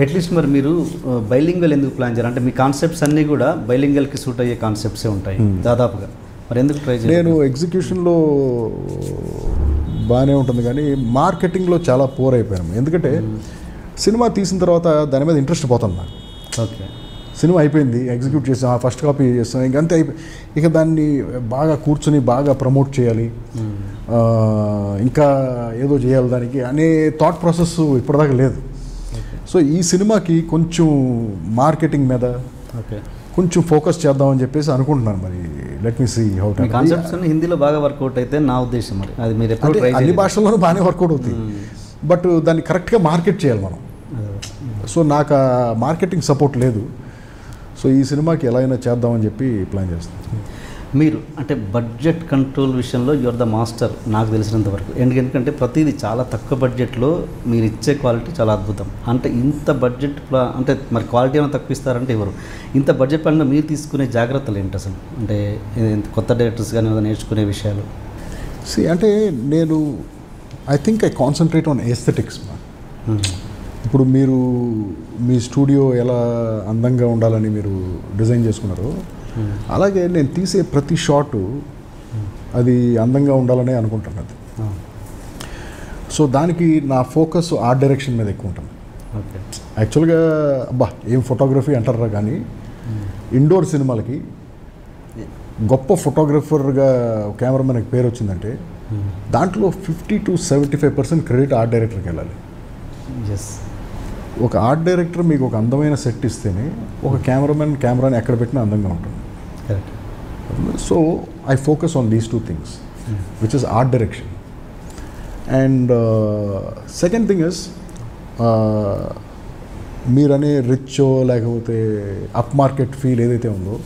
At least మరి మీరు bilingual ఎందుకు ప్లాన్ చేయాలి? అంటే మీ కాన్సెప్ట్స్ అన్నీ కూడా బైలింగల్కి సూట్ అయ్యే కాన్సెప్ట్సే ఉంటాయి దాదాపుగా. మరి ఎందుకు ట్రై చేయాలి? నేను ఎగ్జిక్యూషన్లో బాగానే ఉంటుంది కానీ మార్కెటింగ్లో చాలా పూర్ అయిపోయాను. ఎందుకంటే సినిమా తీసిన తర్వాత దాని మీద ఇంట్రెస్ట్ పోతుంది నాకు. ఓకే, సినిమా అయిపోయింది, ఎగ్జిక్యూట్ చేసాం, ఫస్ట్ కాపీ చేస్తాం, ఇంకంతే ఇక దాన్ని బాగా కూర్చొని బాగా ప్రమోట్ చేయాలి, ఇంకా ఏదో చేయాలి దానికి అనే థాట్ ప్రాసెస్ ఇప్పటిదాకా లేదు. సో ఈ సినిమాకి కొంచెం మార్కెటింగ్ మీద కొంచెం ఫోకస్ చేద్దామని చెప్పేసి అనుకుంటున్నాను. మరి let me see how to. Concepts హిందీలో బాగా వర్కౌట్ అయితే నా ఉద్దేశం. మరి అది మీరు ఎప్పుడు ట్రై అన్ని భాషల్లోనూ బాగానే వర్కౌట్ అవుతుంది, బట్ దాన్ని కరెక్ట్గా మార్కెట్ చేయాలి మనం. సో నాకు ఆ మార్కెటింగ్ సపోర్ట్ లేదు. సో ఈ సినిమాకి ఎలా అయినా చేద్దామని చెప్పి ప్లాన్ చేస్తాను. మీరు అంటే బడ్జెట్ కంట్రోల్ విషయంలో యువర్ ద మాస్టర్ నాకు తెలిసినంత వరకు. ఎందుకంటే ప్రతిదీ చాలా తక్కువ బడ్జెట్లో మీరు ఇచ్చే క్వాలిటీ చాలా అద్భుతం. అంటే ఇంత బడ్జెట్ అంటే మరి క్వాలిటీ ఏమైనా తక్కువ ఇస్తారంటే ఎవరు? ఇంత బడ్జెట్ పరంగా మీరు తీసుకునే జాగ్రత్తలు ఏంటి అసలు? అంటే కొత్త డైరెక్టర్స్ కానీ ఏమైనా నేర్చుకునే విషయాలు? అంటే నేను I think I concentrate on aesthetics. ఇప్పుడు మీరు మీ స్టూడియో ఎలా అందంగా ఉండాలని మీరు డిజైన్ చేసుకున్నారో అలాగే నేను తీసే ప్రతి షాటు అది అందంగా ఉండాలనే అనుకుంటున్నది. సో దానికి నా ఫోకస్ ఆర్ట్ డైరెక్షన్ మీద ఎక్కువ ఉంటుంది. యాక్చువల్గా ఏం ఫోటోగ్రఫీ అంటారా కానీ ఇండోర్ సినిమాలకి గొప్ప ఫోటోగ్రఫర్గా కెమెరామెన్కి పేరు వచ్చిందంటే దాంట్లో 50 to 75% క్రెడిట్ ఆర్ట్ డైరెక్టర్కి వెళ్ళాలి. ఒక ఆర్ట్ డైరెక్టర్ మీకు ఒక అందమైన సెట్ ఇస్తేనే ఒక కెమెరామెన్ కెమెరాని ఎక్కడ పెట్టినా అందంగా ఉంటుంది. So I focus on these 2 things, which is art direction. And second thing is మీరనే రిచ్చో లేకపోతే అప్ మార్కెట్ ఫీల్ ఏదైతే ఉందో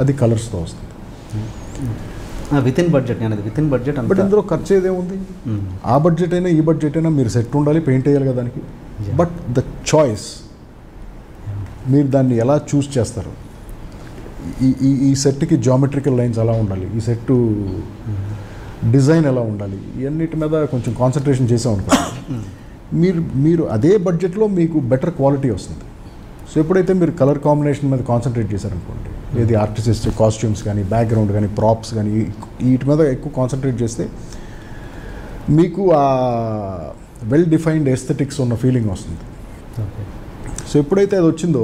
అది కలర్స్తో వస్తుంది. విత్ ఇన్ బడ్జెట్ అనేది విత్ ఇన్ బడ్జెట్. బట్ ఇందులో ఖర్చు ఏదేముంది? ఆ బడ్జెట్ అయినా ఈ బడ్జెట్ అయినా మీరు సెట్ ఉండాలి, పెయింట్ వేయాలి కదా దానికి. బట్ ద చాయిస్ మీరు దాన్ని ఎలా చూస్ చేస్తారు. ఈ సెట్కి జామెట్రికల్ లైన్స్ ఎలా ఉండాలి, ఈ సెట్ డిజైన్ ఎలా ఉండాలి, ఇవన్నిటి మీద కొంచెం కాన్సన్ట్రేషన్ చేసాం అనుకోండి, మీరు అదే బడ్జెట్లో మీకు బెటర్ క్వాలిటీ వస్తుంది. సో ఎప్పుడైతే మీరు కలర్ కాంబినేషన్ మీద కాన్సన్ట్రేట్ చేశారనుకోండి, ఏది ఆర్టిస్ట్ కాస్ట్యూమ్స్ కానీ బ్యాక్గ్రౌండ్ కానీ ప్రాప్స్ కానీ వీటి మీద ఎక్కువ కాన్సన్ట్రేట్ చేస్తే మీకు ఆ వెల్ డిఫైన్డ్ ఎస్థెటిక్స్ ఉన్న ఫీలింగ్ వస్తుంది. సో ఎప్పుడైతే అది వచ్చిందో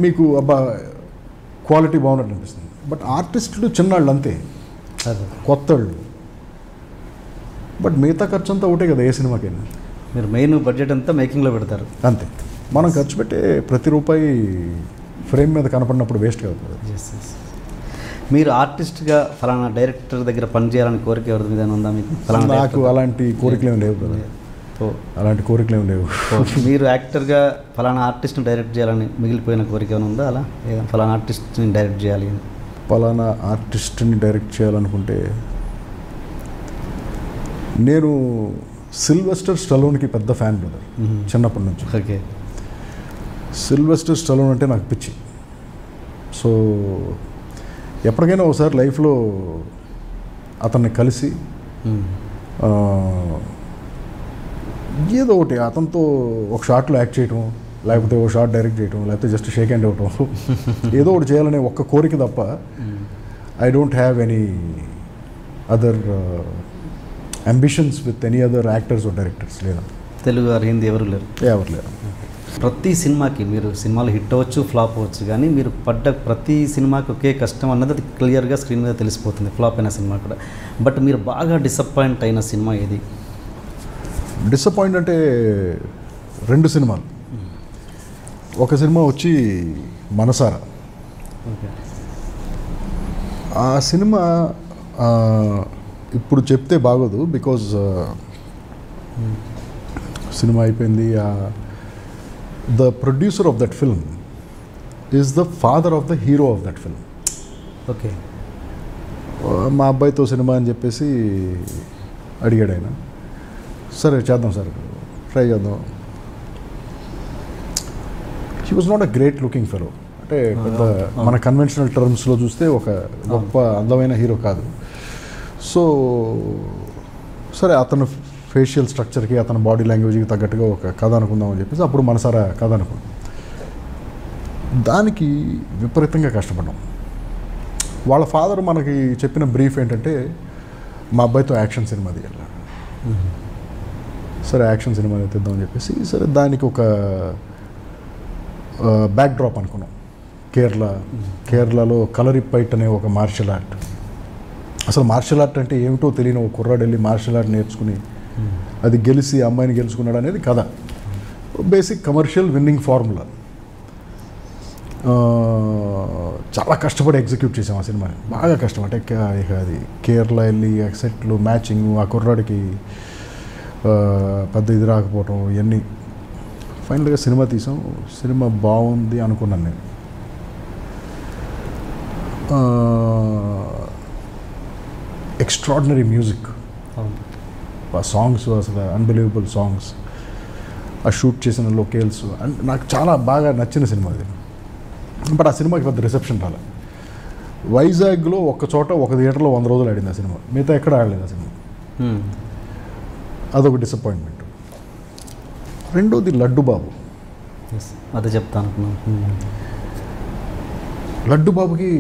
మీకు క్వాలిటీ బాగున్నట్టు అనిపిస్తుంది. బట్ ఆర్టిస్టులు చిన్నాళ్ళు అంతే, కొత్తళ్ళు. బట్ మిగతా ఖర్చు అంతా ఒకటే కదా ఏ సినిమాకైనా. మీరు మెయిన్ బడ్జెట్ అంతా మేకింగ్లో పెడతారు అంతే. మనం ఖర్చు పెట్టే ప్రతి రూపాయి ఫ్రేమ్ మీద కనపడినప్పుడు వేస్ట్ అవుతుంది. మీరు ఆర్టిస్ట్గా ఫలానా డైరెక్టర్ దగ్గర పనిచేయాలని కోరిక ఎవరి మీద ఉందా మీకు? నాకు అలాంటి కోరికలు ఏమి లేవు కదా. అలాంటి కోరికలు ఏమి లేవు. మీరు యాక్టర్గా ఫలానా ఆర్టిస్ట్ని డైరెక్ట్ చేయాలని మిగిలిపోయిన కోరిక ఏమైనా ఉందా? అలా ఫలానా ఆర్టిస్ట్ని డైరెక్ట్ చేయాలి అని? ఫలానా ఆర్టిస్ట్ని డైరెక్ట్ చేయాలనుకుంటే నేను సిల్వెస్టర్ స్టలోన్కి పెద్ద ఫ్యాన్ బ్రదర్ చిన్నప్పటి నుంచి. ఓకే. సిల్వెస్టర్ స్టలోన్ అంటే నాకు పిచ్చి. సో ఎప్పటికైనా ఒకసారి లైఫ్లో అతన్ని కలిసి ఏదో ఒకటి అతనితో ఒక షాట్లో యాక్ట్ చేయటం, లేకపోతే ఒక షాట్ డైరెక్ట్ చేయటం, లేకపోతే జస్ట్ షేక్ హ్యాండ్ ఇవ్వటం, ఏదో ఒకటి చేయాలనే ఒక్క కోరిక తప్ప I don't have any other ambitions with any other actors or directors. లేదా తెలుగు ఆర్ హిందీ ఎవరు లేరు. ప్రతి సినిమాకి మీరు సినిమాలు హిట్ అవ్వచ్చు, ఫ్లాప్ అవ్వచ్చు, కానీ మీరు పడ్డ ప్రతి సినిమాకి ఒకే కష్టం అన్నది అది క్లియర్గా స్క్రీన్ మీద తెలిసిపోతుంది, ఫ్లాప్ అయిన సినిమా కూడా. బట్ మీరు బాగా డిసప్పాయింట్ అయిన సినిమా ఏది? డిసప్పాయింట్ అంటే 2 సినిమాలు. ఒక సినిమా వచ్చి మనసారా. ఆ సినిమా ఇప్పుడు చెప్తే బాగోదు, బికాజ్ సినిమా అయిపోయింది. The producer of that film is the father of the hero of that film. Okay. మా అబ్బాయితో సినిమా అని చెప్పేసి అడిగాడు ఆయన. సరే చేద్దాం సార్, ట్రై చేద్దాం. He was not a great looking fellow. అంటే పెద్ద మన కన్వెన్షనల్ టర్మ్స్లో చూస్తే ఒక గొప్ప అందమైన హీరో కాదు. సో సరే అతను ఫేషియల్ స్ట్రక్చర్కి అతని బాడీ లాంగ్వేజ్కి తగ్గట్టుగా ఒక కథ అనుకుందామని చెప్పేసి అప్పుడు మనసారా కథ అనుకున్నాం. దానికి విపరీతంగా కష్టపడ్డాం. వాళ్ళ ఫాదర్ మనకి చెప్పిన బ్రీఫ్ ఏంటంటే మా అబ్బాయితో యాక్షన్ సినిమా తీయాలి. సరే యాక్షన్ సినిమా తీద్దామని చెప్పేసి సరే దానికి ఒక బ్యాక్ డ్రాప్ అనుకున్నాం. కేరళలో కలరిప్పైట్ అనే ఒక మార్షల్ ఆర్ట్. అసలు మార్షల్ ఆర్ట్ అంటే ఏమిటో తెలియని ఒక కుర్రాడు వెళ్ళి మార్షల్ ఆర్ట్ నేర్చుకుని అది గెలిచి అమ్మాయిని గెలుచుకున్నాడు అనేది కథ. Basic commercial winnowing formula. చాలా కష్టపడి ఎగ్జిక్యూట్ చేసాం ఆ సినిమాని. బాగా కష్టం. అంటే ఇక అది కేరళ వెళ్ళి సెట్లు మ్యాచింగ్, ఆ కుర్రాడికి పెద్ద ఇది రాకపోవటం ఇవన్నీ. ఫైనల్గా సినిమా తీసాం. సినిమా బాగుంది అనుకున్నాను నేను. ఎక్స్ట్రాడినరీ మ్యూజిక్, ఆ సాంగ్స్ అసలు అన్బిలీవబుల్ సాంగ్స్, ఆ షూట్ చేసిన లొకేల్స్ అండ్ నాకు చాలా బాగా నచ్చిన సినిమా అది. బట్ ఆ సినిమాకి పెద్ద రిసెప్షన్ రాలేదు. వైజాగ్లో ఒక చోట ఒక థియేటర్లో 100 రోజులు ఆడింది ఆ సినిమా. మిగతా ఎక్కడ ఆడలేదు ఆ సినిమా. అదొక డిసప్పాయింట్మెంట్. రెండోది లడ్డు బాబు. అదే చెప్తాను. లడ్డు బాబుకి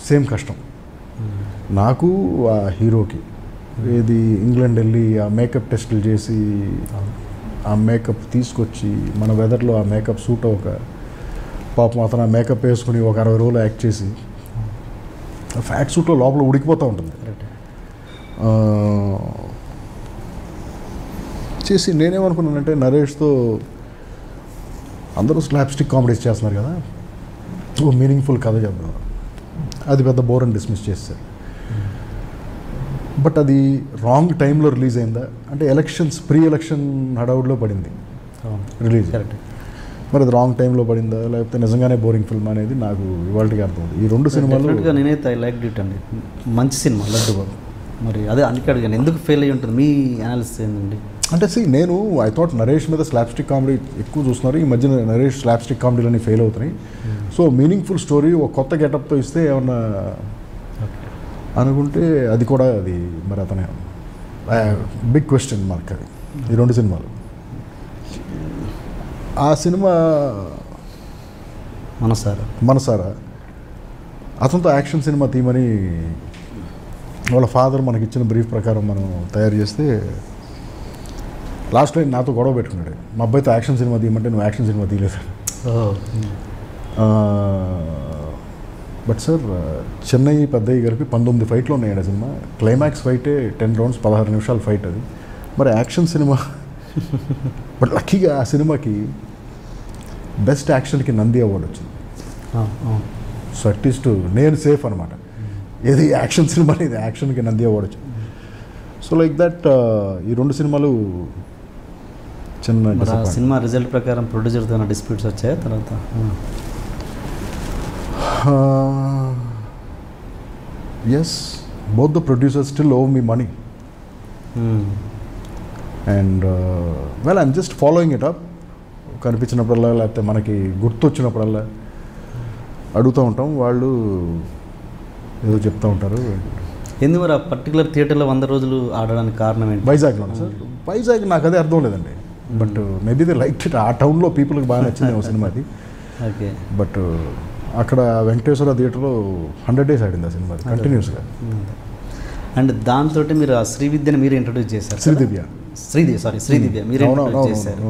సేమ్ కష్టం. నాకు ఆ హీరోకి ఏది ఇంగ్లాండ్ వెళ్ళి ఆ మేకప్ టెస్టులు చేసి ఆ మేకప్ తీసుకొచ్చి మన వెదర్లో ఆ మేకప్ సూట్ ఒక పాపం అతను ఆ మేకప్ వేసుకుని ఒక 60 రోజులు యాక్ట్ చేసి ఫ్యాక్ట్ సూట్లో లోపల ఉడికిపోతూ ఉంటుంది చేసి. నేనేమనుకున్నానంటే నరేష్తో అందరూ స్లాప్స్టిక్ కామెడీస్ చేస్తున్నారు కదా, ఓ మీనింగ్ఫుల్ కథ చెప్దాం. అది పెద్ద బోర్ అని డిస్మిస్ చేస్తారు. బట్ అది రాంగ్ టైంలో రిలీజ్ అయిందా అంటే ఎలక్షన్స్ ప్రీ ఎలక్షన్ హడావుడిలో పడింది రిలీజ్. మరి అది రాంగ్ టైంలో పడిందా లేకపోతే నిజంగానే బోరింగ్ ఫిల్మ్ అనేది నాకు ఇవాళకి అర్థమవుతుంది. ఈ 2 సినిమాలు నేనైతే ఐ లైక్ ఇట్ అండి. మంచి సినిమా లడ్డు బాబు. మరి అదే అడిగాను ఎందుకు ఫెయిల్ అయ్యి ఉంటుంది, మీ అనాలిసిస్ ఏంటండి? అంటే నేను ఐ థాట్ నరేష్ మీద స్లాప్స్టిక్ కామెడీ ఎక్కువ చూస్తున్నారు. ఈ మధ్యన నరేష్ స్లాప్స్టిక్ కామెడీలన్నీ ఫెయిల్ అవుతున్నాయి. సో మీనింగ్ఫుల్ స్టోరీ ఒక కొత్త గెటప్తో ఇస్తే ఏమన్నా అనుకుంటే అది కూడా అది మరి అతనే బిగ్ క్వశ్చన్ మార్క్ అది. ఈ 2 సినిమాలు. ఆ సినిమా మనసారా అతనితో యాక్షన్ సినిమా తీయమని వాళ్ళ ఫాదర్ మనకి ఇచ్చిన బ్రీఫ్ ప్రకారం మనం తయారు చేస్తే లాస్ట్ లైన్ నాతో గొడవ పెట్టుకున్నాడు. మా అబ్బాయితో యాక్షన్ సినిమా తీయమంటే నువ్వు యాక్షన్ సినిమా తీయలేదు. బట్ సార్ చెన్నై పెద్దయ్య కలిపి 19 ఫైట్లు ఉన్నాయండి ఆ సినిమా. క్లైమాక్స్ ఫైటే 10 రౌండ్స్ 16 నిమిషాల ఫైట్ అది. మరి యాక్షన్ సినిమా. బట్ లక్కీగా ఆ సినిమాకి బెస్ట్ యాక్షన్కి నంది అవార్డు వచ్చింది. సో అట్లీస్ట్ నేను సేఫ్ అనమాట. ఏది యాక్షన్ సినిమా ఇది యాక్షన్కి నంది అవార్డు వచ్చింది. సో లైక్ దట్ ఈ 2 సినిమాలు చిన్న సినిమా రిజల్ట్ ప్రకారం ప్రొడ్యూసర్తో డిస్ప్యూట్స్ వచ్చాయి తర్వాత? Yes, both the producers still owe me money and well I'm just following it up. కనిపించినప్పుడల్లా లేకపోతే మనకి గుర్తొచ్చినప్పుడల్లా అడుగుతూ ఉంటాం. వాళ్ళు ఏదో చెప్తూ ఉంటారు. ఎందుకు మరి ఆ పర్టికులర్ థియేటర్లో 100 రోజులు ఆడడానికి కారణం ఏంటి? వైజాగ్లోనే సార్. వైజాగ్ నాకు అదే అర్థం లేదండి. But maybe they like it. ఆ టౌన్లో పీపుల్కి బాగా నచ్చింది ఒక సినిమా అది. ఓకే. బట్ అక్కడ వెంకటేశ్వర థియేటర్లో 100 days ఆడింది ఆ సినిమా కంటిన్యూస్గా. అండ్ దాంతో మీరు ఆ శ్రీవిద్యని మీరు ఇంట్రొడ్యూస్ చేశారు. శ్రీదివ్య మీరు ఇంట్రొడ్యూస్ చేశారు.